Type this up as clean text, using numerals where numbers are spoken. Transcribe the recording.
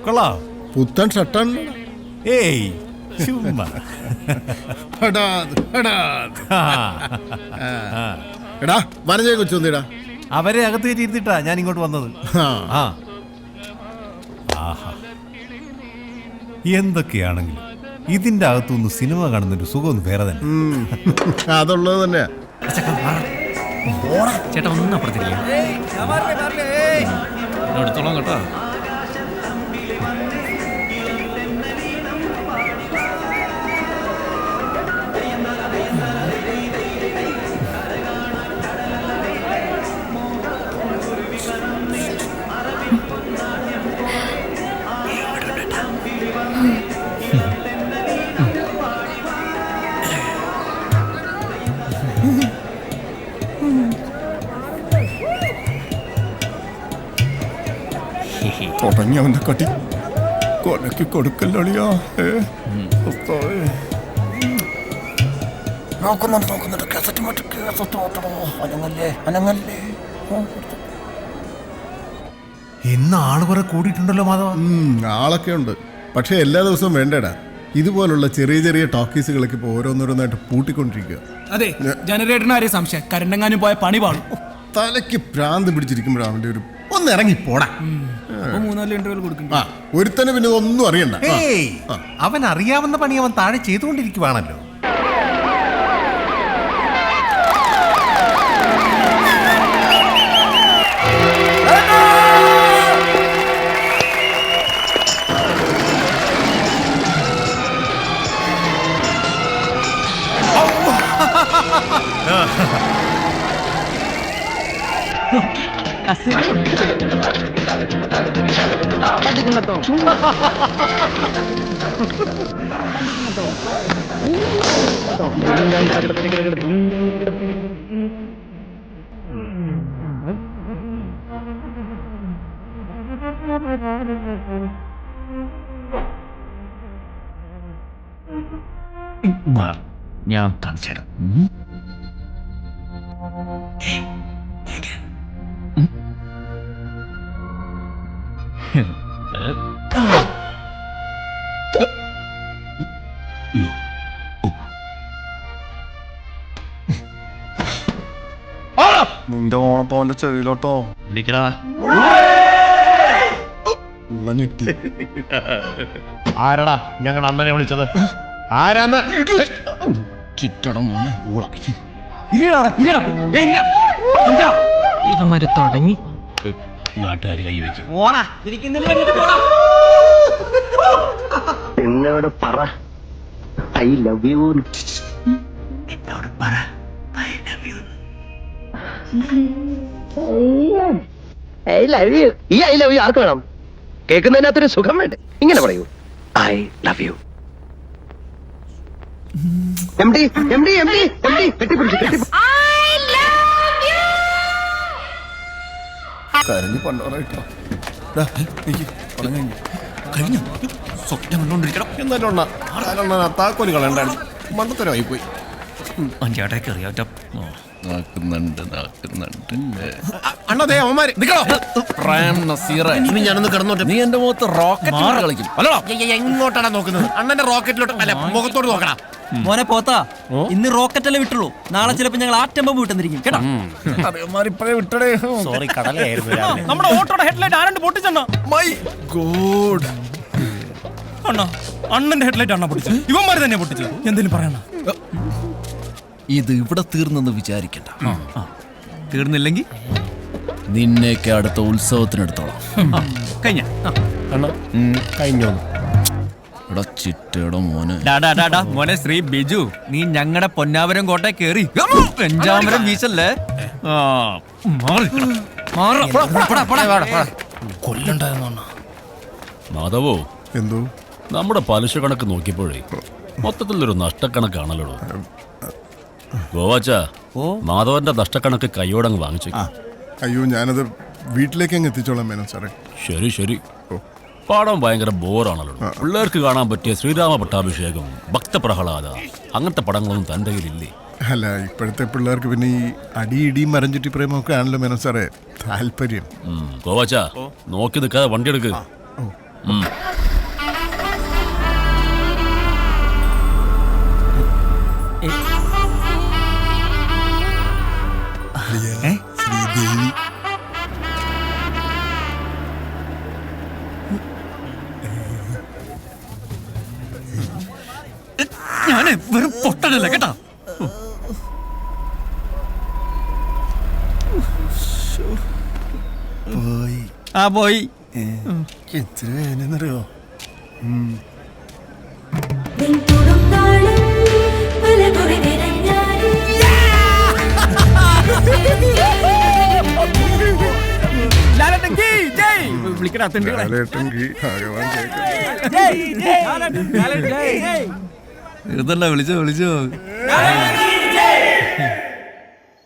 കൊള്ളാം. പുത്തൻ ഷർട്ടാണ്. ഏയ് ചുമ്മാ. എടാ വനജയെ കൊച്ചൊന്നിടാ. അവരെ അകത്ത് കയറ്റി ഇരുത്തിട്ടാ ഞാൻ ഇങ്ങോട്ട് വന്നത്. എന്തൊക്കെയാണെങ്കിലും ഇതിന്റെ അകത്തുനിന്ന് സിനിമ കാണുന്നൊരു സുഖം വേറെ തന്നെ. അതുള്ളത് തന്നെയാ. ചേട്ടാ ഒന്നും അപ്പുറത്തില്ല എടുത്തോളാം കേട്ടോ. തുടങ്ങി അവന്റെ കട്ടി കൊലക്ക് കൊടുക്കല്ലോളിയോ. നോക്കുന്നുണ്ട് കേസറ്റ് അനങ്ങല്ലേ. ഇന്ന് ആള് കുറെ കൂടിയിട്ടുണ്ടല്ലോ മാധവ. ആളൊക്കെ ഉണ്ട്, പക്ഷെ എല്ലാ ദിവസവും വേണ്ടടാ. ഇതുപോലുള്ള ചെറിയ ചെറിയ ടോക്കീസുകളൊക്കെ ഇപ്പൊ ഓരോന്നോരോന്നായിട്ട് പൂട്ടിക്കൊണ്ടിരിക്കുക. അതെ, ജനറേറ്ററിന് ആരെയും സംശയം കരണ്ടെങ്ങാനും പോയ പണി പാടും. തലയ്ക്ക് ഭ്രാന്ത് പിടിച്ചിരിക്കുമ്പോഴാണ് അവന്റെ ഒരു ഒന്ന് ഇറങ്ങി പോടാ. 3-4 ഇന്റർവ്യൂ കൊടുക്കും. ഒരുത്തന് പിന്നെ ഒന്നും അറിയണ്ട. അവൻ അറിയാവുന്ന പണി അവൻ താഴെ ചെയ്തുകൊണ്ടിരിക്കുവാണല്ലോ. ഞാൻ കാണിച്ചുതരാം. നിന്റെ ഓണത്തോന്റെ ചെവിയിലോട്ടോ. ആരടാ ഞങ്ങൾ അണ്ണനെ വിളിച്ചത്? ആരാന്ന് ചുറ്റണം ഇവന്മാര് തുടങ്ങി. നാട്ടുകാർ കൈവയ്ക്കും. എന്നോട് പറ ഐ ലവ് യു. എന്നോട് പറ I love you. I love you. ഈ ഐ ലവ് യു ആർക്ക് വേണം? കേൾക്കുന്നതിനകത്തൊരു സുഖം വേണ്ടേ? ഇങ്ങനെ പറയൂ, ഐ ലവ് യു. കരഞ്ഞു പണ്ടോറായിട്ടോ. സ്വപ്നം കണ്ടോണ്ടിരിക്കണം. എന്നാലും താക്കോല് കളയണ്ടായിരുന്നു. മണ്ടത്തരമായി പോയി. ചേട്ടയ്ക്ക് അറിയാം. അണ്ണതേ അവന്മാര് ഞാനൊന്ന് കിടന്നോട്ടെ. നീ എന്റെ മുഖത്ത് റോക്കറ്റ് കളിക്കും. എങ്ങോട്ടാണ് നോക്കുന്നത്? അണ്ണന്റെ റോക്കറ്റിലോട്ട് അല്ല, മുഖത്തോട് നോക്കണം. മോനെ പോത്താ, ഇന്ന് റോക്കറ്റല്ലേ വിട്ടുള്ളൂ. നാളെ ചിലപ്പോ ഞങ്ങൾ ആറ്റം ബോംബ് വിട്ടെന്നിരിക്കും കേട്ടോ. ഇപ്പഴേ വിട്ടടേ. സോറി, കടലായിരുന്നു. നമ്മുടെ ഓട്ടോയുടെ ഹെഡ്ലൈറ്റ് ആരാണ്ട് പൊട്ടിച്ചെണ്ണ. My God. അണ്ണാ, അണ്ണന്റെ ഹെഡ്ലൈറ്റ് അണ്ണ പൊട്ടിച്ചു. ഇവന്മാര് തന്നെ പൊട്ടിച്ചു. എന്തെങ്കിലും പറയണ? ഇത് ഇവിടെ തീർന്നെന്ന് വിചാരിക്കണ്ട. തീർന്നില്ലെങ്കിൽ നിന്നെയൊക്കെ അടുത്ത ഉത്സവത്തിനെടുത്തോളാം. കഴിഞ്ഞോ? ചിറ്റയുടെ മോനെ മോനെ ശ്രീ ബിജു, നീ ഞങ്ങളുടെ പൊന്നാവരം കോട്ട കേറി പെഞ്ചാമരം വീശല്ലേ. കൊല്ലണ്ടായിരുന്നു മാധവോ. എന്തോ നമ്മുടെ പലിശ കണക്ക് നോക്കിയപ്പോഴേ മൊത്തത്തിലൊരു നഷ്ടക്കണക്കാണല്ലോ. ഗോവാച്ച, മാധവന്റെ നഷ്ടക്കണക്ക് കൈയോടങ്ങ് വാങ്ങിച്ചു. അയ്യോ, ഞാനത് വീട്ടിലേക്ക് അങ്ങ് എത്തിച്ചോളാം മേനോ സാറേ. ശരി ശരി. പാടം ഭയങ്കര ബോറാണല്ലോ. പിള്ളേർക്ക് കാണാൻ പറ്റിയ ശ്രീരാമ പട്ടാഭിഷേകം, ഭക്തപ്രഹ്ലാദ, അങ്ങനത്തെ പടങ്ങളൊന്നും തൻ്റെ കയ്യിലില്ലേ? അല്ല ഇപ്പോഴത്തെ പിള്ളേർക്ക് പിന്നെ ഈ അടിയിടിയും മരഞ്ചുറ്റി പ്രേമൊക്കെ ആണല്ലോ മേനോൻ സാറേ താല്പര്യം. ഗോവാച്ചാ നോക്കി നിൽക്കാതെ വണ്ടി എടുക്ക്. ശ്രീദേവി ഞാന് വെറും പൊട്ടനല്ല കേട്ടാ. പോയി ആ പോയി. എത്ര വേനെന്നറിയോ? വിളിച്ചോ